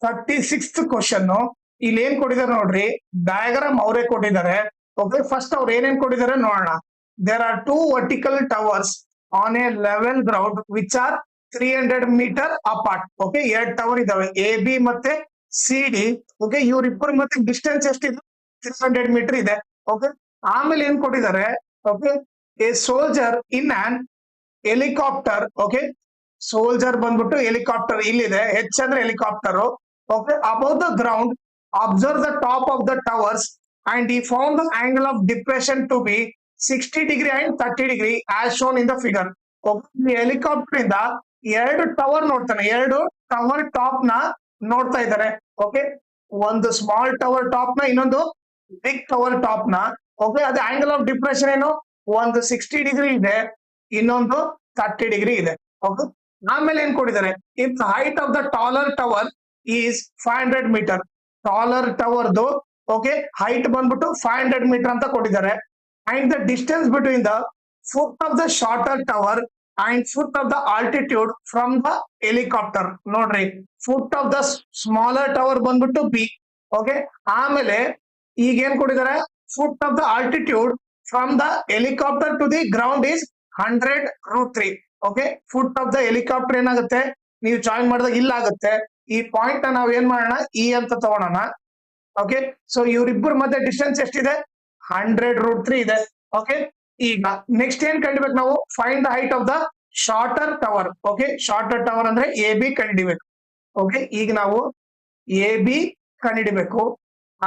36th question. ಇಲ್ಲಿ ಏನ್ ಕೊಟ್ಟಿದ್ದಾರೆ ನೋಡ್ರಿ, ಡಯಾಗ್ರಾಮ್ ಅವರೇ ಕೊಟ್ಟಿದ್ದಾರೆ. ಓಕೆ, ಫಸ್ಟ್ ಅವ್ರು ಏನೇನ್ ಕೊಟ್ಟಿದ್ದಾರೆ ನೋಡೋಣ. There are 2 vertical towers on a level ground which are 300 meter apart. Okay, 2 tower ಇದಾವೆ, ಎ ಬಿ ಮತ್ತೆ ಸಿ ಡಿ. ಓಕೆ, ಇವ್ರಿಬ್ಬರ ಮತ್ತೆ ಡಿಸ್ಟೆನ್ಸ್ ಎಷ್ಟಿದೆ, 300 ಮೀಟರ್ ಇದೆ. ಓಕೆ, ಆಮೇಲೆ ಏನ್ ಕೊಟ್ಟಿದ್ದಾರೆ, okay, a soldier in an helicopter. Okay, soldier ಬಂದ್ಬಿಟ್ಟು ಹೆಲಿಕಾಪ್ಟರ್ ಇಲ್ಲಿದೆ, ಹೆಚ್ ಅಂದ್ರೆ helicopter. Okay, above the ground observe the top of the towers and he found the angle of depression to be 60 degree and 30 degree as shown in the figure. Helicopter ಇಂದ 2 tower ನೋಡ್ತಾನೆ, 2 tower top ನ ನೋಡ್ತಾ ಇದ್ದಾರೆ. Okay, ಒಂದು small tower top ನ, ಇನ್ನೊಂದು big tower top ನ. Okay, ಅದೇ ಆಂಗಲ್ ಆಫ್ ಡಿಪ್ರೆಷನ್ ಏನು, ಒಂದು 60 degree ಇದೆ, ಇನ್ನೊಂದು 30 degree ಇದೆ. ಓಕೆ, ಆಮೇಲೆ ಏನ್ ಕೊಟ್ಟಿದ್ದಾರೆ, if the height of the taller tower is 500 meter. Taller ಟವರ್ದು ಓಕೆ ಹೈಟ್ ಬಂದ್ಬಿಟ್ಟು 500 meter ಅಂತ ಕೊಟ್ಟಿದ್ದಾರೆ. And the distance between the foot of the shorter tower and foot of the altitude from the helicopter. ನೋಡ್ರಿ, foot of the smaller tower ಬಂದ್ಬಿಟ್ಟು B. Okay, ಆಮೇಲೆ ಈಗ ಏನ್ ಕೊಟ್ಟಿದ್ದಾರೆ, foot of the altitude from the helicopter to the ground is 100√3. Okay, foot of the helicopter ಏನಾಗುತ್ತೆ, ನೀವು join ಮಾಡಿದಾಗ ಇಲ್ಲ ಆಗುತ್ತೆ. ಈ ಪಾಯಿಂಟ್ ನಾವ್ ಏನ್ ಮಾಡೋಣ, ಇ ಅಂತ ತಗೊಳೋಣ. ಓಕೆ, ಸೊ ಇವ್ರಿಬ್ಬರ ಮಧ್ಯೆ ಡಿಸ್ಟೆನ್ಸ್ ಎಷ್ಟಿದೆ, 100√3 ಇದೆ. ಓಕೆ, ಈಗ ನೆಕ್ಸ್ಟ್ ಏನ್ ಕಂಡಿಬೇಕು ನಾವು, find the height of the shorter tower. Okay, shorter tower ಅಂದ್ರೆ ಎ ಬಿ ಕಂಡಿಡಿಬೇಕು. ಓಕೆ, ಈಗ ನಾವು ಎ ಬಿ ಕಂಡಿಡಿಬೇಕು.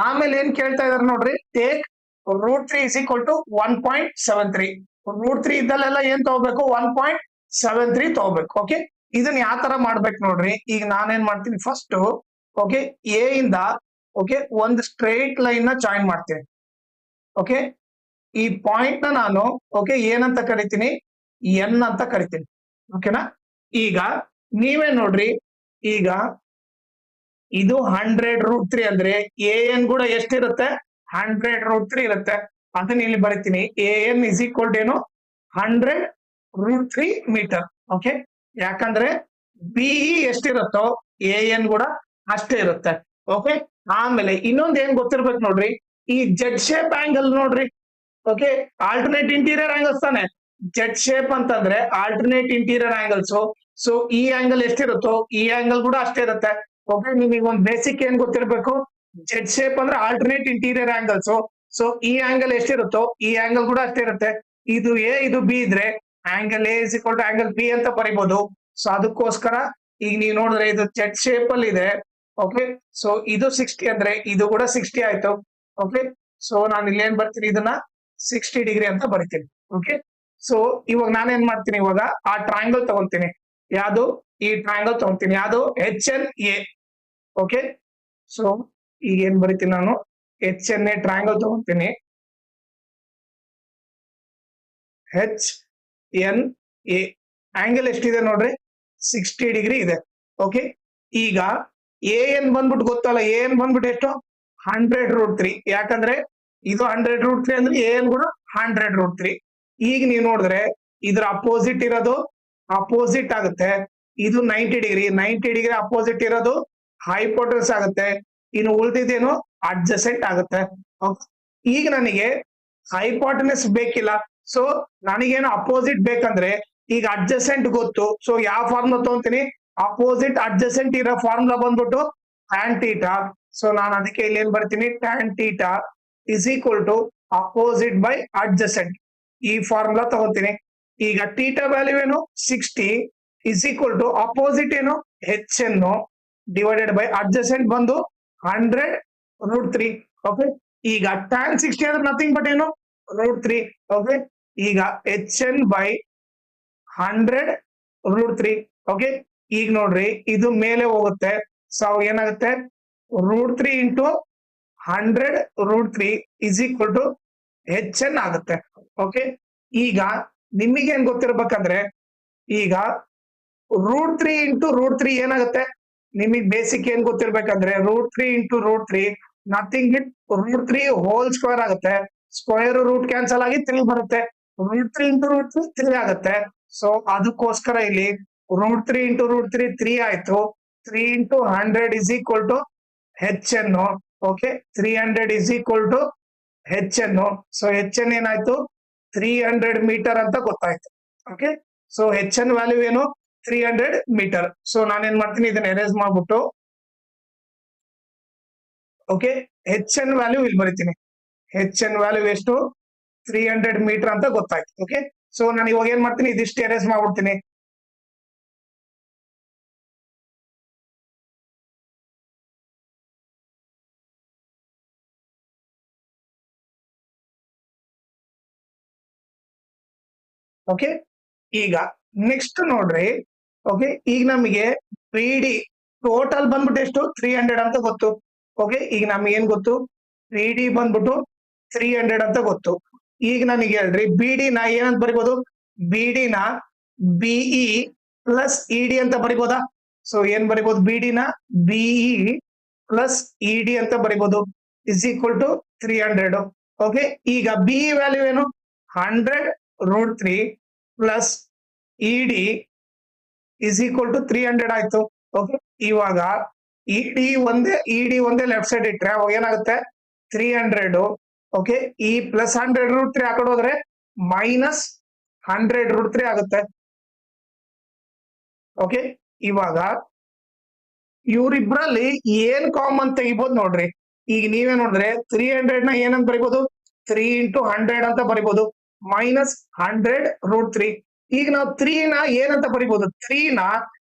ಆಮೇಲೆ ಏನ್ ಕೇಳ್ತಾ ಇದಾರೆ ನೋಡ್ರಿ, ಟೇಕ್ √3 is equal to 1.73. √3 ಇದ್ದಲ್ಲೆಲ್ಲ ಏನ್ ತಗೋಬೇಕು, 1.73 ತಗೋಬೇಕು. ಓಕೆ, ಇದನ್ನ ಯಾವ ತರ ಮಾಡ್ಬೇಕು ನೋಡ್ರಿ. ಈಗ ನಾನೇನ್ ಮಾಡ್ತೀನಿ, ಫಸ್ಟ್ ಓಕೆ ಎ ಇಂದ ಓಕೆ ಒಂದು ಸ್ಟ್ರೈಟ್ ಲೈನ್ ನ ಜಾಯಿನ್ ಮಾಡ್ತೀನಿ. ಓಕೆ, ಈ ಪಾಯಿಂಟ್ ನ ನಾನು ಓಕೆ ಏನಂತ ಕರಿತೀನಿ, ಎನ್ ಅಂತ ಕರಿತೀನಿ. ಓಕೆನಾ, ಈಗ ನೀವೇ ನೋಡ್ರಿ, ಈಗ ಇದು 100√3 ಅಂದ್ರೆ ಎ ಎನ್ ಕೂಡ ಎಷ್ಟಿರುತ್ತೆ, 100√3 ಇರುತ್ತೆ. ಅದನ್ನ ಇಲ್ಲಿ ಬರಿತೀನಿ, A N is equal to ಏನು, 100√3 ಮೀಟರ್. ಓಕೆ, ಯಾಕಂದ್ರೆ ಬಿಇ ಎಷ್ಟಿರುತ್ತೋ ಎ ಎನ್ ಕೂಡ ಅಷ್ಟೇ ಇರುತ್ತೆ. ಓಕೆ, ಆಮೇಲೆ ಇನ್ನೊಂದ್ ಏನ್ ಗೊತ್ತಿರ್ಬೇಕು ನೋಡ್ರಿ, ಈ ಜೆಡ್ ಶೇಪ್ ಆಂಗಲ್ ನೋಡ್ರಿ. ಓಕೆ, ಆಲ್ಟರ್ನೇಟ್ ಇಂಟೀರಿಯರ್ ಆಂಗಲ್ಸ್ ತಾನೆ, ಜೆಡ್ ಶೇಪ್ ಅಂತಂದ್ರೆ ಆಲ್ಟರ್ನೇಟ್ ಇಂಟೀರಿಯರ್ ಆಂಗಲ್ಸ್. ಸೊ ಈ ಆಂಗಲ್ ಎಷ್ಟಿರುತ್ತೋ ಈ ಆಂಗಲ್ ಕೂಡ ಅಷ್ಟೇ ಇರುತ್ತೆ. ಓಕೆ, ನಿಮಗೆ ಒಂದು ಬೇಸಿಕ್ ಏನ್ ಗೊತ್ತಿರ್ಬೇಕು, ಜೆಡ್ ಶೇಪ್ ಅಂದ್ರೆ ಆಲ್ಟರ್ನೇಟ್ ಇಂಟೀರಿಯರ್ ಆಂಗಲ್ಸ್. ಸೊ ಈ ಆಂಗಲ್ ಎಷ್ಟಿರುತ್ತೋ ಈ ಆಂಗಲ್ ಕೂಡ ಅಷ್ಟೇ ಇರುತ್ತೆ. ಇದು ಎ ಇದು ಬಿ ಇದ್ರೆ angle A is equal to angle B ಅಂತ ಬರಿಬಹುದು. ಸೊ ಅದಕ್ಕೋಸ್ಕರ ಈಗ ನೀವು ನೋಡಿದ್ರೆ ಇದು ಜೆಡ್ ಶೇಪ್ ಅಲ್ಲಿ ಇದೆ. ಓಕೆ, ಸೊ ಇದು 60 ಅಂದ್ರೆ ಇದು ಕೂಡ 60 ಆಯ್ತು. ಓಕೆ, ಸೊ ನಾನು ಇಲ್ಲಿ ಏನ್ ಬರ್ತೀನಿ, ಇದನ್ನ 60 degree ಅಂತ ಬರಿತೀನಿ. ಓಕೆ, ಸೊ ಇವಾಗ ನಾನೇನ್ ಮಾಡ್ತೀನಿ, ಇವಾಗ ಆ ಟ್ರಯಾಂಗಲ್ ತಗೊಂತೀನಿ. ಯಾವ್ದು, ಈ ಟ್ರಯಾಂಗಲ್ ತಗೊಂತೀನಿ, ಯಾವ್ದು, H N A. Okay, so ಈಗ ಏನ್ ಬರಿತೀನಿ ನಾನು, ಎಚ್ ಎನ್ ಎ ಟ್ರಯಾಂಗಲ್ ತಗೊಂತೀನಿ. ಎಚ್ ಎನ್ ಎ ಆಂಗಲ್ ಎಷ್ಟಿದೆ ನೋಡ್ರಿ, 60 degree ಇದೆ. ಓಕೆ, ಈಗ ಎ ಎನ್ ಬಂದ್ಬಿಟ್ಟು ಗೊತ್ತಲ್ಲ, ಎ ಎನ್ ಬಂದ್ಬಿಟ್ಟು ಎಷ್ಟು, 100√3. ಯಾಕಂದ್ರೆ ಇದು 100√3 ಅಂದ್ರೆ ಎ ಎನ್ ಕೂಡ 100√3. ಈಗ ನೀವು ನೋಡಿದ್ರೆ ಇದ್ರ ಅಪೋಸಿಟ್ ಇರೋದು ಅಪೋಸಿಟ್ ಆಗುತ್ತೆ. ಇದು 90 degree, 90 degree ಅಪೋಸಿಟ್ ಇರೋದು ಹೈಪೋಟೆನ್ಸ್ ಆಗುತ್ತೆ. ಇನ್ನು ಉಳಿದಿದ್ದೇನು ಅಡ್ಜಸೆಂಟ್ ಆಗುತ್ತೆ. ಈಗ ನನಗೆ ಹೈಪೋಟೆನ್ಸ್ ಬೇಕಿಲ್ಲ, ಸೊ ನನಗೇನು ಅಪೋಸಿಟ್ ಬೇಕಂದ್ರೆ ಈಗ ಅಡ್ಜಸೆಂಟ್ ಗೊತ್ತು. ಸೊ ಯಾವ ಫಾರ್ಮುಲಾ ತಗೊಂತೀನಿ, ಅಪೋಸಿಟ್ ಅಡ್ಜಸೆಂಟ್ ಇರೋ ಫಾರ್ಮುಲಾ ಬಂದ್ಬಿಟ್ಟು tan theta. ಸೊ ನಾನು ಅದಕ್ಕೆ ಇಲ್ಲಿ ಏನ್ ಬರ್ತೀನಿ, tan theta is equal to opposite by adjacent. ಈ ಫಾರ್ಮುಲಾ ತಗೋತೀನಿ. ಈಗ ಥೀಟಾ ವ್ಯಾಲ್ಯೂ ಏನು, 60 is equal to ಅಪೋಸಿಟ್ ಏನು, H N divided by adjacent ಬಂದು 100√3. ಓಕೆ, ಈಗ tan 60 ಅಂದ್ರೆ ನಥಿಂಗ್ ಬಟ್ ಏನು, √3. ಓಕೆ, ಈಗ ಎಚ್ ಎನ್ ಬೈ 100√3. ಓಕೆ, ಈಗ ನೋಡ್ರಿ ಇದು ಮೇಲೆ ಹೋಗುತ್ತೆ. ಸೊ ಏನಾಗುತ್ತೆ, √3 into 100√3 is equal to H N ಆಗುತ್ತೆ. ಓಕೆ, ಈಗ ನಿಮಗೇನ್ ಗೊತ್ತಿರ್ಬೇಕಂದ್ರೆ, ಈಗ √3 ಇಂಟು √3 ಏನಾಗುತ್ತೆ, ನಿಮಗ್ ಬೇಸಿಕ್ ಏನ್ ಗೊತ್ತಿರ್ಬೇಕಂದ್ರೆ, √3 into √3 nothing it √3 whole square ಆಗುತ್ತೆ. ಸ್ಕ್ವೇರ್ ರೂಟ್ ಕ್ಯಾನ್ಸಲ್ ಆಗಿ 3 ಬರುತ್ತೆ. √3 ಇಂಟು √3 3 ಆಗುತ್ತೆ. ಸೊ ಅದಕ್ಕೋಸ್ಕರ ಇಲ್ಲಿ √3 ಇಂಟು √3 3 ಆಯ್ತು. 3 into 100 is equal to hn. Okay, 300 is equal to hn. So hn ಏನಾಯ್ತು 300 ಮೀಟರ್ ಅಂತ ಗೊತ್ತಾಯ್ತು. ಓಕೆ, ಸೊ hn ವ್ಯಾಲ್ಯೂ ಏನು 300 ಮೀಟರ್. ಸೊ ನಾನೇನ್ ಮಾಡ್ತೀನಿ, ಇದನ್ನ ಎರೇಸ್ ಮಾಡ್ಬಿಟ್ಟು ಓಕೆ hn ವ್ಯಾಲ್ಯೂ ಇಲ್ಲಿ ಬರೀತೀನಿ. hn ವ್ಯಾಲ್ಯೂ ಎಷ್ಟು 300 ಮೀಟರ್ ಅಂತ ಗೊತ್ತಾಯ್ತು. ಓಕೆ, ಸೊ ನಾನು ಇವಾಗ ಏನ್ ಮಾಡ್ತೀನಿ, ಇದಿಷ್ಟು ಎರೇಸ್ ಮಾಡ್ಬಿಡ್ತೀನಿ. ಓಕೆ, ಈಗ ನೆಕ್ಸ್ಟ್ ನೋಡ್ರಿ. ಓಕೆ, ಈಗ ನಮಗೆ ಪಿ ಡಿ ಟೋಟಲ್ ಬಂದ್ಬಿಟ್ಟು ಎಷ್ಟು 300 ಅಂತ ಗೊತ್ತು. ಓಕೆ, ಈಗ ನಮ್ಗೆ ಏನ್ ಗೊತ್ತು, ಪಿ ಡಿ ಬಂದ್ಬಿಟ್ಟು 300 ಅಂತ ಗೊತ್ತು. ಈಗ ನನಗೆ ಹೇಳ್ರಿ, ಬಿ ಡಿ ನ ಏನಂತ ಬರಿಬೋದು, ಬಿ ಡಿ ನ ಬಿಇ ಪ್ಲಸ್ ಇಡಿ ಅಂತ ಬರಿಬೋದಾ? ಸೊ ಏನ್ ಬರಿಬೋದು, ಬಿ ಡಿ ನ ಬಿಇ ಪ್ಲಸ್ ಇಡಿ ಅಂತ ಬರಿಬೋದು, ಇಸ್ ಈಕ್ವಲ್ ಟು 300. ಓಕೆ, ಈಗ ಬಿಇ ವ್ಯಾಲ್ಯೂ ಏನು 100√3 plus ED is equal to 300 ಆಯ್ತು. ಓಕೆ, ಇವಾಗ ಇಡಿ ಒಂದೇ ಲೆಫ್ಟ್ ಸೈಡ್ ಇಟ್ರೆ ಅವಾಗ ಏನಾಗುತ್ತೆ 300. ಓಕೆ, ಈ ಪ್ಲಸ್ 100√3 ಆ ಕಡೆ ಹೋದ್ರೆ ಮೈನಸ್ 100√3 ಆಗುತ್ತೆ. ಓಕೆ, ಇವಾಗ ಇವ್ರಿಬ್ರಲ್ಲಿ ಏನ್ ಕಾಮನ್ ತೆಗಿಬಹುದು ನೋಡ್ರಿ. ಈಗ ನೀವೇ ನೋಡಿದ್ರೆ 300 ನ ಏನಂತ ಬರಿಬಹುದು, 3 into 100 ಅಂತ ಬರಿಬಹುದು, ಮೈನಸ್ 100√3. ಈಗ ನಾವು 3 ನ ಏನಂತ ಬರಿಬಹುದು, 3 ನ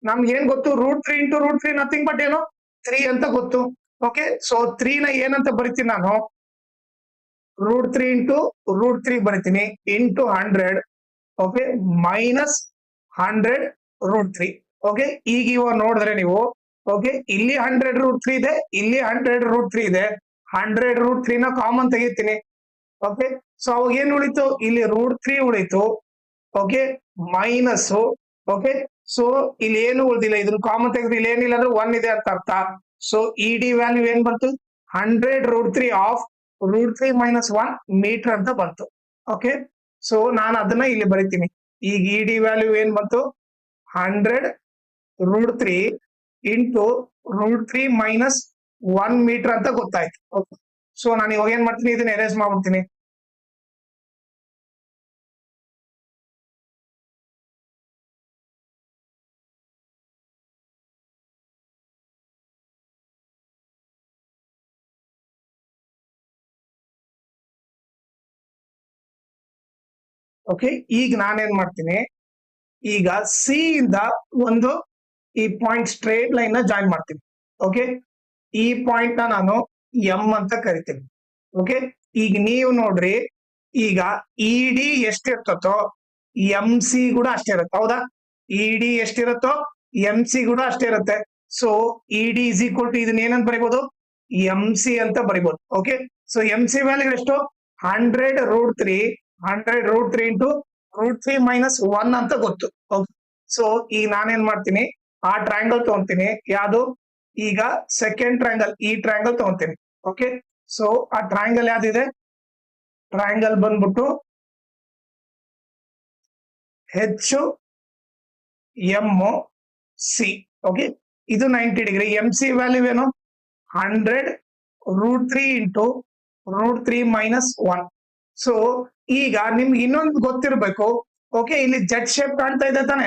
ನಮ್ಗೆ ಏನ್ ಗೊತ್ತು, √3 into √3 ನಥಿಂಗ್ ಬಟ್ ಏನು 3 ಅಂತ ಗೊತ್ತು. ಓಕೆ, ಸೊ 3 ನ ಏನಂತ ಬರಿತೀನಿ ನಾನು, √3 into √3 ಬರಿತೀನಿ ಇಂಟು 100. Okay, minus 100√3. ಓಕೆ, ಈಗ ಇವಾಗ ನೋಡಿದ್ರೆ ನೀವು, ಓಕೆ ಇಲ್ಲಿ 100√3 ಇದೆ, ಇಲ್ಲಿ 100√3 ಇದೆ, 100√3 ನ ಕಾಮನ್ ತೆಗಿತೀನಿ. ಓಕೆ, ಸೊ ಅವಾಗ ಏನ್ ಉಳಿತು, ಇಲ್ಲಿ √3 ಉಳಿತು. Okay, minus. ಓಕೆ, ಸೊ ಇಲ್ಲಿ ಏನು ಉಳಿದಿಲ್ಲ, ಇದನ್ನ ಕಾಮನ್ ತೆಗೆದ್ರೆ ಇಲ್ಲಿ ಏನಿಲ್ಲ ಅಂದ್ರೆ 1 ಇದೆ ಅಂತ ಅರ್ಥ. ಸೊ ಇಡಿ ವ್ಯಾಲ್ಯೂ ಏನ್ ಬಂತು, 100√3 ಆಫ್ √3 minus 1 ಮೀಟರ್ ಅಂತ ಬಂತು. ಓಕೆ, ಸೊ ನಾನು ಅದನ್ನ ಇಲ್ಲಿ ಬರಿತೀನಿ. ಈಗ ಇಡಿ ವ್ಯಾಲ್ಯೂ ಏನ್ ಬಂತು, 100√3 ಇಂಟು √3 minus 1 ಮೀಟರ್ ಅಂತ ಗೊತ್ತಾಯ್ತು. ಓಕೆ, ಸೊ ನಾನು ಇವಾಗ ಏನ್ ಮಾಡ್ತೀನಿ, ಇದನ್ನ ಎರೇಸ್ ಮಾಡ್ಬಿಡ್ತೀನಿ. ಓಕೆ, ಈಗ ನಾನೇನ್ ಮಾಡ್ತೀನಿ, ಈಗ ಸಿ ಇಂದ ಒಂದು ಈ ಪಾಯಿಂಟ್ ಸ್ಟ್ರೇಟ್ ಲೈನ್ ನ ಜಾಯಿನ್ ಮಾಡ್ತೀನಿ. ಓಕೆ, ಈ ಪಾಯಿಂಟ್ ನ ನಾನು ಎಂ ಅಂತ ಕರಿತೀನಿ. ಓಕೆ, ಈಗ ನೀವು ನೋಡ್ರಿ, ಈಗ ಇಡಿ ಎಷ್ಟಿರ್ತೋ ಎಂ ಸಿ ಕೂಡ ಅಷ್ಟೇ ಇರುತ್ತೆ. ಹೌದಾ, ಇಡಿ ಎಷ್ಟಿರುತ್ತೋ ಎಂ ಸಿ ಕೂಡ ಅಷ್ಟೇ ಇರುತ್ತೆ. So ED is equal to ಇದನ್ನ ಏನಂತ ಬರಿಬಹುದು, ಎಂ ಸಿ ಅಂತ ಬರಿಬಹುದು. Okay, so M C value ಎಷ್ಟು 100√3 ಇಂಟು √3 minus 1 ಅಂತ ಗೊತ್ತು. ಓಕೆ, ಸೊ ಈಗ ನಾನೇನ್ ಮಾಡ್ತೀನಿ, ಆ ಟ್ರಯಾಂಗಲ್ ತಗೊಂತೀನಿ. ಯಾವುದು, ಈಗ ಸೆಕೆಂಡ್ ಟ್ರಯಾಂಗಲ್, ಈ ಟ್ರಯಾಂಗಲ್ ತಗೊಂತೀನಿ. ಓಕೆ, ಸೊ ಆ ಟ್ರಯಾಂಗಲ್ ಯಾವ್ದಿದೆ, ಟ್ರಯಾಂಗಲ್ ಬಂದ್ಬಿಟ್ಟು ಹೆಚ್ ಎಂ ಸಿ. ಓಕೆ, ಇದು 90 ಡಿಗ್ರಿ. ಎಂ ಸಿ ವ್ಯಾಲ್ಯೂ ಏನು 100√3 ಇಂಟು √3 minus 1. ಸೊ ಈಗ ನಿಮ್ಗೆ ಇನ್ನೊಂದು ಗೊತ್ತಿರ್ಬೇಕು. ಓಕೆ, ಇಲ್ಲಿ ಜೆಡ್ ಶೇಪ್ ಕಾಣ್ತಾ ಇದೆ ತಾನೆ,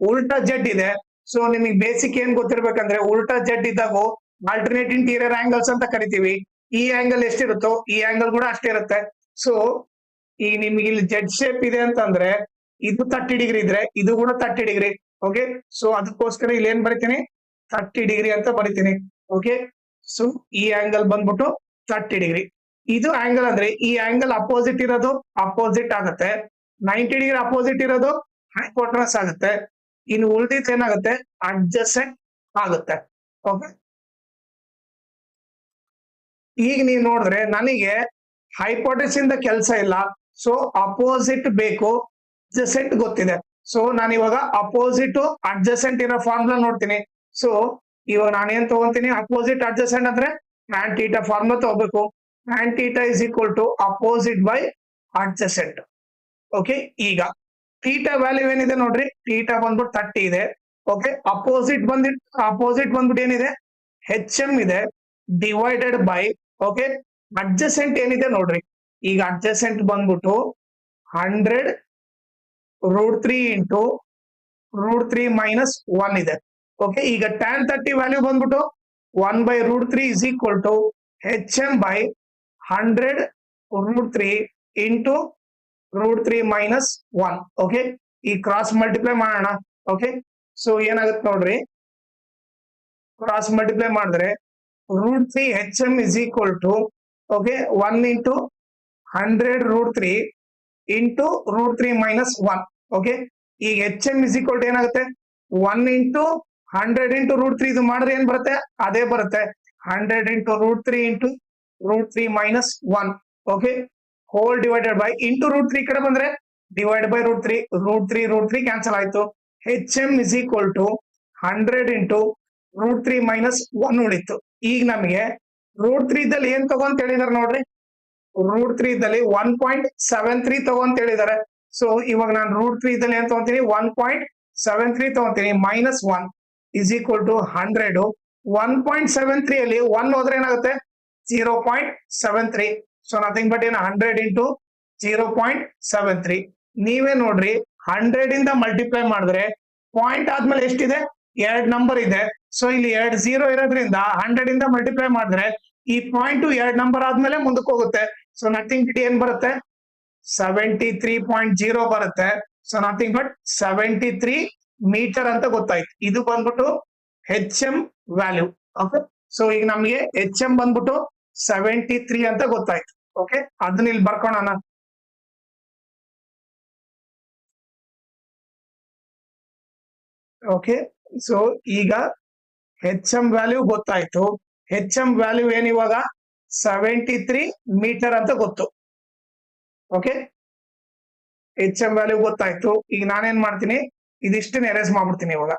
ಉಲ್ಟಾ ಜೆಡ್ ಇದೆ. ಸೊ ನಿಮಗೆ ಬೇಸಿಕ್ ಏನ್ ಗೊತ್ತಿರ್ಬೇಕಂದ್ರೆ, ಉಲ್ಟಾ ಜೆಡ್ ಇದ್ದಾಗ ಆಲ್ಟರ್ನೇಟ್ ಇಂಟೀರಿಯರ್ ಆಂಗಲ್ಸ್ ಅಂತ ಕರಿತೀವಿ. ಈ ಆಂಗಲ್ ಎಷ್ಟಿರುತ್ತೋ ಈ ಆಂಗಲ್ ಕೂಡ ಅಷ್ಟೇ ಇರುತ್ತೆ. ಸೊ ಈಗ ನಿಮ್ಗೆ ಇಲ್ಲಿ ಜೆಡ್ ಶೇಪ್ ಇದೆ ಅಂತಂದ್ರೆ ಇದು 30 ಡಿಗ್ರಿ ಇದ್ರೆ ಇದು ಕೂಡ 30 ಡಿಗ್ರಿ. ಓಕೆ, ಸೊ ಅದಕ್ಕೋಸ್ಕರ ಇಲ್ಲಿ ಏನ್ ಬರಿತೀನಿ, 30 ಡಿಗ್ರಿ ಅಂತ ಬರಿತೀನಿ. ಓಕೆ, ಸೊ ಈ ಆಂಗಲ್ ಬಂದ್ಬಿಟ್ಟು 30 ಡಿಗ್ರಿ. ಇದು ಆಂಗಲ್ ಅಂದ್ರೆ ಈ ಆಂಗಲ್ ಅಪೋಸಿಟ್ ಇರೋದು ಅಪೋಸಿಟ್ ಆಗುತ್ತೆ, 90 ಡಿಗ್ರಿ ಅಪೋಸಿಟ್ ಇರೋದು ಹೈಪೋಟನಸ್ ಆಗುತ್ತೆ, ಇನ್ನು ಉಳಿದಿದ್ದು ಏನಾಗುತ್ತೆ ಅಡ್ಜಸೆಂಟ್ ಆಗುತ್ತೆ. ಓಕೆ, ಈಗ ನೀವು ನೋಡಿದ್ರೆ ನನಗೆ ಹೈಪೋಟೆನ್ಸ್ ಇಂದ ಕೆಲಸ ಇಲ್ಲ, ಸೊ ಅಪೋಸಿಟ್ ಬೇಕು, ಅಡ್ಜಸೆಂಟ್ ಗೊತ್ತಿದೆ. ಸೊ ನಾನು ಇವಾಗ ಅಪೋಸಿಟ್ ಅಡ್ಜಸೆಂಟ್ ಇರೋ ಫಾರ್ಮುಲಾ ನೋಡ್ತೀನಿ. ಸೊ ಇವಾಗ ನಾನು ಏನ್ ತಗೊಂತೀನಿ, ಅಪೋಸಿಟ್ ಅಡ್ಜಸೆಂಟ್ ಅಂದ್ರೆ tan θ ಫಾರ್ಮುಲಾ ತಗೋಬೇಕು. tan θ is equal to opposite by adjacent. Okay, ಈಗ ಥೀಟಾ ವ್ಯಾಲ್ಯೂ ಏನಿದೆ ನೋಡ್ರಿ, ಥೀಟಾ ಬಂದ್ಬಿಟ್ಟು 30 ಇದೆ. ಓಕೆ ಅಪೋಸಿಟ್ ಬಂದ್ಬಿಟ್ಟು ಏನಿದೆ ಹೆಚ್ ಎಂ ಇದೆ ಡಿವೈಡೆಡ್ ಬೈ ಓಕೆ ಅಡ್ಜಸೆಂಟ್ ಏನಿದೆ ನೋಡ್ರಿ ಈಗ ಅಡ್ಜಸೆಂಟ್ ಬಂದ್ಬಿಟ್ಟು 100√3 ಇಂಟು √3 ಮೈನಸ್ 1 ಇದೆ ಓಕೆ ಈಗ tan 30 ವ್ಯಾಲ್ಯೂ ಬಂದ್ಬಿಟ್ಟು 1/√3 is equal to H M by 100√3 into √3 minus 1 okay ಈ ಕ್ರಾಸ್ ಮಲ್ಟಿಪ್ಲೈ ಮಾಡೋಣ ಓಕೆ ಸೊ ಏನಾಗುತ್ತೆ ನೋಡ್ರಿ ಕ್ರಾಸ್ ಮಲ್ಟಿಪ್ಲೈ ಮಾಡಿದ್ರೆ √3 H M is equal to okay 1 into 100√3 into √3 minus 1 okay ಈಗ H M is equal to ಏನಾಗುತ್ತೆ 1 into 100 into √3 ಇದು ಮಾಡಿದ್ರೆ ಏನ್ ಬರುತ್ತೆ ಅದೇ ಬರುತ್ತೆ 100 into √3 into √3 minus 1 okay whole divided by into √3 ಕಡೆ ಬಂದ್ರೆ ಡಿವೈಡ್ ಬೈ √3 ಕ್ಯಾನ್ಸಲ್ ಆಯ್ತು H M is equal to 100 into √3 minus 1 ಉಳಿತು ಈಗ ನಮಗೆ √3 ದಲ್ಲಿ ಏನ್ ತಗೋ ಅಂತ ಹೇಳಿದಾರೆ ನೋಡ್ರಿ √3 ದಲ್ಲಿ 1.73 ತಗೋ ಅಂತ ಹೇಳಿದಾರೆ ಸೊ ಇವಾಗ ನಾನು √3 ದಲ್ಲಿ ಏನ್ ತಗೊಂತೀನಿ 1.73 ತಗೊಂತೀನಿ ಮೈನಸ್ 1 ಇಸ್ ಈಕ್ವಲ್ ಟು 100 1.73 ಅಲ್ಲಿ 1 ಹೋದ್ರೆ ಏನಾಗುತ್ತೆ 0.73 ಸೊ ನಥಿಂಗ್ ಬಟ್ ಏನು 100 ಇಂಟು 0.73 ನೀವೇ ನೋಡ್ರಿ 100 ಇಂದ ಮಲ್ಟಿಪ್ಲೈ ಮಾಡಿದ್ರೆ ಪಾಯಿಂಟ್ ಆದ್ಮೇಲೆ ಎಷ್ಟಿದೆ 2 ನಂಬರ್ ಇದೆ ಸೊ ಇಲ್ಲಿ 2 0 ಇರೋದ್ರಿಂದ 100 ಇಂದ ಮಲ್ಟಿಪ್ಲೈ ಮಾಡಿದ್ರೆ ಈ ಪಾಯಿಂಟ್ 2 ನಂಬರ್ ಆದ್ಮೇಲೆ ಮುಂದಕ್ಕೆ ಹೋಗುತ್ತೆ ಸೊ ನಥಿಂಗ್ ಬಟ್ ಏನ್ ಬರುತ್ತೆ 73.0 ಬರುತ್ತೆ ಸೊ ನಥಿಂಗ್ ಬಟ್ 73 ಮೀಟರ್ ಅಂತ ಗೊತ್ತಾಯ್ತು ಇದು ಬಂದ್ಬಿಟ್ಟು H M value okay so ಈಗ ನಮಗೆ ಹೆಚ್ ಎಂ ಬಂದ್ಬಿಟ್ಟು 73 ಅಂತ ಗೊತ್ತಾಯ್ತು ಓಕೆ ಅದನ್ನ ಇಲ್ಲಿ ಬರ್ಕೋಣ ಓಕೆ ಸೊ ಈಗ ಹೆಚ್ ಎಂ ವ್ಯಾಲ್ಯೂ ಗೊತ್ತಾಯ್ತು ಹೆಚ್ ಎಂ ವ್ಯಾಲ್ಯೂ ಏನ್ ಇವಾಗ 73 ಮೀಟರ್ ಅಂತ ಗೊತ್ತು ಓಕೆ ಹೆಚ್ ಎಂ ವ್ಯಾಲ್ಯೂ ಗೊತ್ತಾಯ್ತು ಈಗ ನಾನೇನ್ ಮಾಡ್ತೀನಿ ಇದಿಷ್ಟನ್ನ ಎರೇಸ್ ಮಾಡ್ಬಿಡ್ತೀನಿ ಇವಾಗ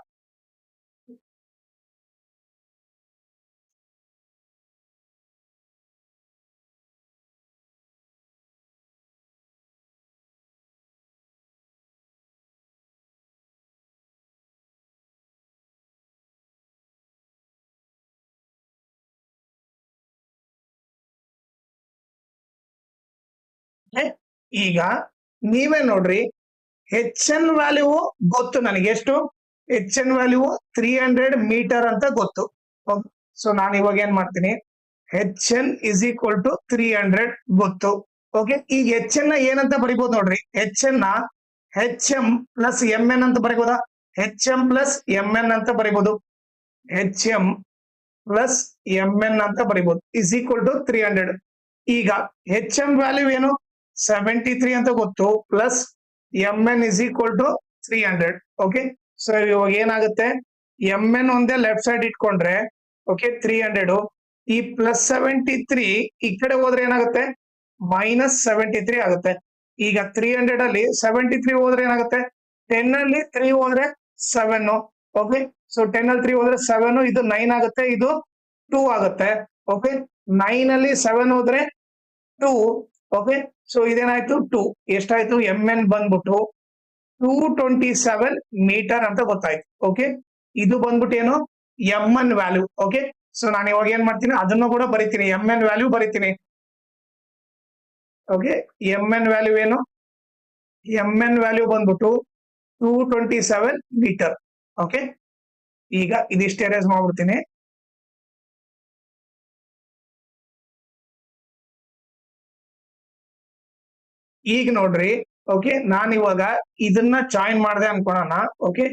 ಈಗ ನೀವೇ ನೋಡ್ರಿ ಹೆಚ್ ಎನ್ ವ್ಯಾಲ್ಯೂ ಗೊತ್ತು ನನಗೆ ಎಷ್ಟು ಹೆಚ್ ಎನ್ ವ್ಯಾಲ್ಯೂ 300 ಮೀಟರ್ ಅಂತ ಗೊತ್ತು ಸೊ ನಾನು ಇವಾಗ ಏನ್ ಮಾಡ್ತೀನಿ H N is equal to 300 ಗೊತ್ತು ಓಕೆ ಈಗ ಹೆಚ್ ಎನ್ ನ ಏನಂತ ಬರಿಬಹುದು ನೋಡ್ರಿ ಹೆಚ್ ಎನ್ ನ H M plus M N ಅಂತ ಬರಿಬೋದಾ H M plus M N ಅಂತ ಬರಿಬಹುದು H M plus M N ಅಂತ ಬರಿಬಹುದು ಇಸ್ ಈಕ್ವಲ್ ಟು 300 ಈಗ ಹೆಚ್ ಎಂ ವ್ಯಾಲ್ಯೂ ಏನು 73 ಅಂತ ಗೊತ್ತು plus M N is equal to 300 okay so ಇವಾಗ ಏನಾಗುತ್ತೆ ಎಂ ಎನ್ ಒಂದೇ ಲೆಫ್ಟ್ ಸೈಡ್ ಇಟ್ಕೊಂಡ್ರೆ ಓಕೆ 300 ಈ ಪ್ಲಸ್ 73 ಈ ಕಡೆ ಹೋದ್ರೆ ಏನಾಗುತ್ತೆ ಮೈನಸ್ 73 ಆಗುತ್ತೆ ಈಗ 300 ಅಲ್ಲಿ 73 ಹೋದ್ರೆ ಏನಾಗುತ್ತೆ 10 ಅಲ್ಲಿ 3 ಹೋದ್ರೆ 7 ಓಕೆ ಸೊ 10 ಅಲ್ಲಿ 3 ಹೋದ್ರೆ 7 ಇದು 9 ಆಗುತ್ತೆ ಇದು 2 ಆಗುತ್ತೆ ಓಕೆ 9 ಅಲ್ಲಿ 7 ಹೋದ್ರೆ 2 ಓಕೆ ಸೊ ಇದೇನಾಯ್ತು 2 ಎಷ್ಟಾಯ್ತು ಎಂ ಎನ್ ಬಂದ್ಬಿಟ್ಟು 227 ಮೀಟರ್ ಅಂತ ಗೊತ್ತಾಯ್ತು ಓಕೆ ಇದು ಬಂದ್ಬಿಟ್ಟು ಏನು M N value okay so ನಾನು ಇವಾಗ ಏನ್ ಮಾಡ್ತೀನಿ ಅದನ್ನು ಕೂಡ ಬರಿತೀನಿ ಎಂ ಎನ್ ವ್ಯಾಲ್ಯೂ ಬರಿತೀನಿ ಓಕೆ ಎಂ ಎನ್ ವ್ಯಾಲ್ಯೂ ಏನು ಎಂ ಎನ್ ವ್ಯಾಲ್ಯೂ ಬಂದ್ಬಿಟ್ಟು 227 ಮೀಟರ್ ಓಕೆ ಈಗ ಇದಿಷ್ಟು ಎರೇಸ್ ಮಾಡ್ಬಿಡ್ತೀನಿ ಈಗ ನೋಡ್ರಿ ಓಕೆ ನಾನು ಇವಾಗ ಇದನ್ನ ಜಾಯಿನ್ ಮಾಡಿದೆ ಅನ್ಕೊಳ್ಳೋಣ ಓಕೆ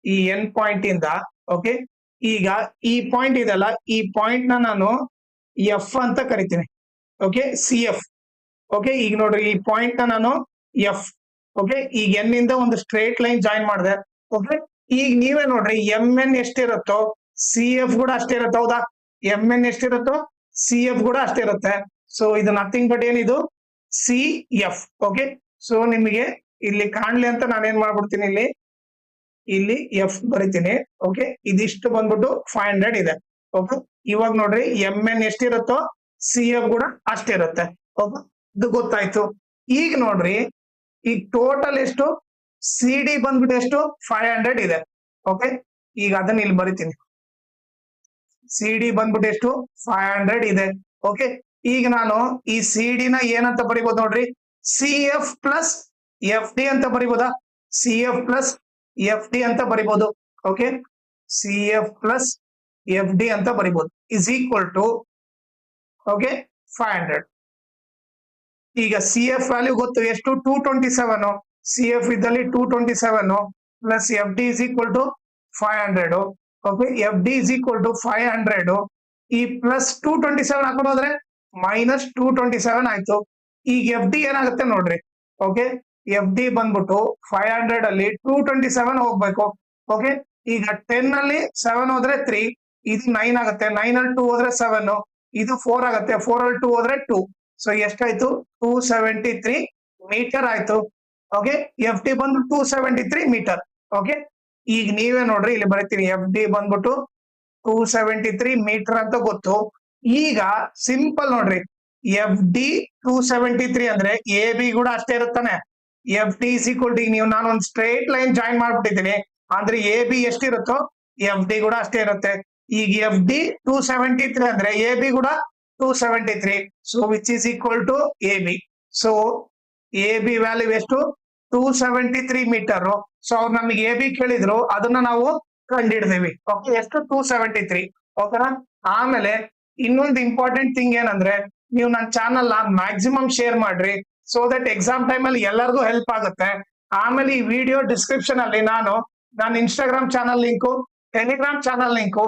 ಈ ಎನ್ ಪಾಯಿಂಟ್ ಇಂದ ಓಕೆ ಈಗ ಈ ಪಾಯಿಂಟ್ ಇದೆಲ್ಲ ಈ ಪಾಯಿಂಟ್ ನ ನಾನು ಎಫ್ ಅಂತ ಕರಿತೀನಿ ಓಕೆ ಸಿ ಎಫ್ ಓಕೆ ಈಗ ನೋಡ್ರಿ ಈ ಪಾಯಿಂಟ್ ನ ನಾನು ಎಫ್ ಓಕೆ ಈಗ ಎನ್ ಇಂದ ಒಂದು ಸ್ಟ್ರೇಟ್ ಲೈನ್ ಜಾಯಿನ್ ಮಾಡಿದೆ ಓಕೆ ಈಗ ನೀವೇ ನೋಡ್ರಿ ಎಂ ಎನ್ ಎಷ್ಟಿರುತ್ತೋ ಸಿ ಎಫ್ ಕೂಡ ಅಷ್ಟೇ ಇರುತ್ತೆ ಹೌದಾ ಎಂ ಎನ್ ಎಷ್ಟಿರುತ್ತೋ ಸಿ ಎಫ್ ಕೂಡ ಅಷ್ಟೇ ಇರುತ್ತೆ ಸೊ ಇದು ನಥಿಂಗ್ ಬಟ್ ಏನಿದು ಸಿ ಎಫ್ ಓಕೆ ಸೊ ನಿಮಗೆ ಇಲ್ಲಿ ಕಾಣ್ಲಿ ಅಂತ ನಾನೇನ್ ಮಾಡ್ಬಿಡ್ತೀನಿ ಇಲ್ಲಿ ಎಫ್ ಬರಿತೀನಿ ಓಕೆ ಇದಿಷ್ಟು ಬಂದ್ಬಿಟ್ಟು 500 ಇದೆ ಓಕೆ ಇವಾಗ ನೋಡ್ರಿ ಎಂ ಎನ್ ಎಷ್ಟಿರುತ್ತೋ ಸಿ ಎಫ್ ಕೂಡ ಅಷ್ಟಿರುತ್ತೆ ಓಕೆ ಇದು ಗೊತ್ತಾಯ್ತು ಈಗ ನೋಡ್ರಿ ಈಗ ಟೋಟಲ್ ಎಷ್ಟು ಸಿ ಡಿ ಬಂದ್ಬಿಟ್ಟು ಎಷ್ಟು 500 ಇದೆ ಓಕೆ ಈಗ ಅದನ್ನ ಇಲ್ಲಿ ಬರಿತೀನಿ. ಸಿ ಡಿ ಬಂದ್ಬಿಟ್ಟು ಎಷ್ಟು 500 ಇದೆ. ಓಕೆ, ಈಗ ನಾನು ಈ ಸಿ ಡಿ ನ ಏನಂತ ಬರಿಬಹುದು ನೋಡ್ರಿ, C F plus F D ಅಂತ ಬರಿಬೋದಾ? C F plus F D ಅಂತ ಬರಿಬಹುದು. Okay, C F plus F D ಅಂತ ಬರಿಬಹುದು ಇಸ್ ಈಕ್ವಲ್ ಟು ಓಕೆ 500. ಈಗ ಸಿ ಎಫ್ ವ್ಯಾಲ್ಯೂ ಗೊತ್ತು ಎಷ್ಟು, 227. ಸಿ ಎಫ್ ಇದ್ದಲ್ಲಿ 227 plus F D is equal to 500. Okay, F D is equal to 500. ಈ plus 227 ಹಾಕೊಂಡು ಹೋದ್ರೆ ಮೈನಸ್ 227 ಆಯ್ತು. ಈಗ ಎಫ್ ಡಿ ಏನಾಗುತ್ತೆ ನೋಡ್ರಿ. ಓಕೆ, ಎಫ್ ಡಿ ಬಂದ್ಬಿಟ್ಟು 500 ಅಲ್ಲಿ 227 ಹೋಗ್ಬೇಕು. ಓಕೆ, ಈಗ 10 ಅಲ್ಲಿ 7 ಹೋದ್ರೆ 3, ಇದು 9 ಆಗುತ್ತೆ. 9 ಅಲ್ಲಿ 2 ಹೋದ್ರೆ 7, ಇದು 4 ಆಗುತ್ತೆ. 4 ಅಲ್ಲಿ 2 ಹೋದ್ರೆ 2. ಸೊ ಎಷ್ಟಾಯ್ತು? 273 ಮೀಟರ್ ಆಯ್ತು. ಓಕೆ, ಎಫ್ ಡಿ ಬಂದು 273 ಮೀಟರ್. ಓಕೆ, ಈಗ ನೀವೇ ನೋಡ್ರಿ, ಇಲ್ಲಿ ಬರೀತೀನಿ ಎಫ್ ಡಿ ಬಂದ್ಬಿಟ್ಟು 273 ಮೀಟರ್ ಅಂತ ಗೊತ್ತು. ಈಗ ಸಿಂಪಲ್ ನೋಡ್ರಿ, ಎಫ್ ಡಿ 273 ಅಂದ್ರೆ ಎ ಬಿ ಕೂಡ ಅಷ್ಟೇ ಇರುತ್ತಾನೆ. F D is equal to, ನೀವು ನಾನು ಒಂದು ಸ್ಟ್ರೇಟ್ ಲೈನ್ ಜಾಯಿನ್ ಮಾಡ್ಬಿಟ್ಟಿದ್ದೀನಿ ಅಂದ್ರೆ ಎ ಬಿ ಎಷ್ಟಿರುತ್ತೋ ಎಫ್ ಡಿ ಕೂಡ ಅಷ್ಟೇ ಇರುತ್ತೆ. ಈಗ ಎಫ್ ಡಿ 273 ಅಂದ್ರೆ ಎ ಬಿ ಕೂಡ 273. So which is equal to A B. So A B value ಎಷ್ಟು? 273 ಮೀಟರ್. ಸೊ ಅವ್ರು ನಮಗೆ ಎ ಬಿ ಕೇಳಿದ್ರು, ಅದನ್ನ ನಾವು ಕಂಡಿಡ್ತೀವಿ. ಓಕೆ, ಎಷ್ಟು? 273. ಓಕೆನಾ? ಆಮೇಲೆ ಇನ್ನೊಂದು ಇಂಪಾರ್ಟೆಂಟ್ ಥಿಂಗ್ ಏನಂದ್ರೆ, ನೀವು ನನ್ನ ಚಾನಲ್ ಮ್ಯಾಕ್ಸಿಮಮ್ ಶೇರ್ ಮಾಡ್ರಿ, ಸೊ ದಟ್ ಎಕ್ಸಾಮ್ ಟೈಮ್ ಅಲ್ಲಿ ಎಲ್ಲರಿಗೂ ಹೆಲ್ಪ್ ಆಗುತ್ತೆ. ಆಮೇಲೆ ಈ ವಿಡಿಯೋ ಡಿಸ್ಕ್ರಿಪ್ಷನ್ ಅಲ್ಲಿ ನನ್ನ Instagram channel link, Telegram channel link,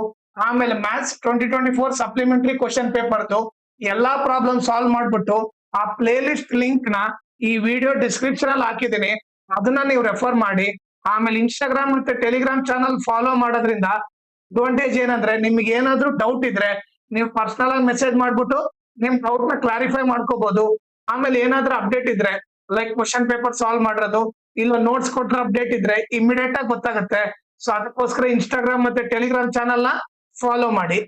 ಆಮೇಲೆ ಮ್ಯಾಥ್ಸ್ 2024 ಸಪ್ಲಿಮೆಂಟರಿ ಕ್ವಶನ್ ಪೇಪರ್ದು ಎಲ್ಲಾ ಪ್ರಾಬ್ಲಮ್ ಸಾಲ್ವ್ ಮಾಡ್ಬಿಟ್ಟು ಆ ಪ್ಲೇ ಲಿಸ್ಟ್ ಲಿಂಕ್ ನ ಈ ವಿಡಿಯೋ ಡಿಸ್ಕ್ರಿಪ್ಷನ್ ಅಲ್ಲಿ ಹಾಕಿದ್ದೀನಿ, ಅದನ್ನ ನೀವು ರೆಫರ್ ಮಾಡಿ. ಆಮೇಲೆ ಇನ್ಸ್ಟಾಗ್ರಾಮ್ ಮತ್ತೆ ಟೆಲಿಗ್ರಾಮ್ ಚಾನಲ್ ಫಾಲೋ ಮಾಡೋದ್ರಿಂದ ಅಡ್ವಾಂಟೇಜ್ ಏನಂದ್ರೆ, ನಿಮ್ಗೆ ಏನಾದ್ರೂ ಡೌಟ್ ಇದ್ರೆ ನೀವು ಪರ್ಸನಲ್ ಆಗಿ ಮೆಸೇಜ್ ಮಾಡ್ಬಿಟ್ಟು ನಿಮ್ ಡೌಟ್ ನ ಕ್ಲಾರಿಫೈ ಮಾಡ್ಕೋಬಹುದು. ಆಮೇಲೆ ಏನಾದ್ರೂ ಅಪ್ಡೇಟ್ ಇದ್ರೆ, ಲೈಕ್ ಕ್ವಶನ್ ಪೇಪರ್ ಸಾಲ್ವ್ ಮಾಡಿರೋದು ಇಲ್ಲ ನೋಟ್ಸ್ ಕೊಟ್ರ ಅಪ್ಡೇಟ್ ಇದ್ರೆ ಇಮಿಡಿಯೇಟ್ ಆಗಿ ಗೊತ್ತಾಗುತ್ತೆ. ಸೊ ಅದಕ್ಕೋಸ್ಕರ ಇನ್ಸ್ಟಾಗ್ರಾಮ್ ಮತ್ತೆ ಟೆಲಿಗ್ರಾಮ್ ಚಾನಲ್ ನ ಫಾಲೋ ಮಾಡಿ.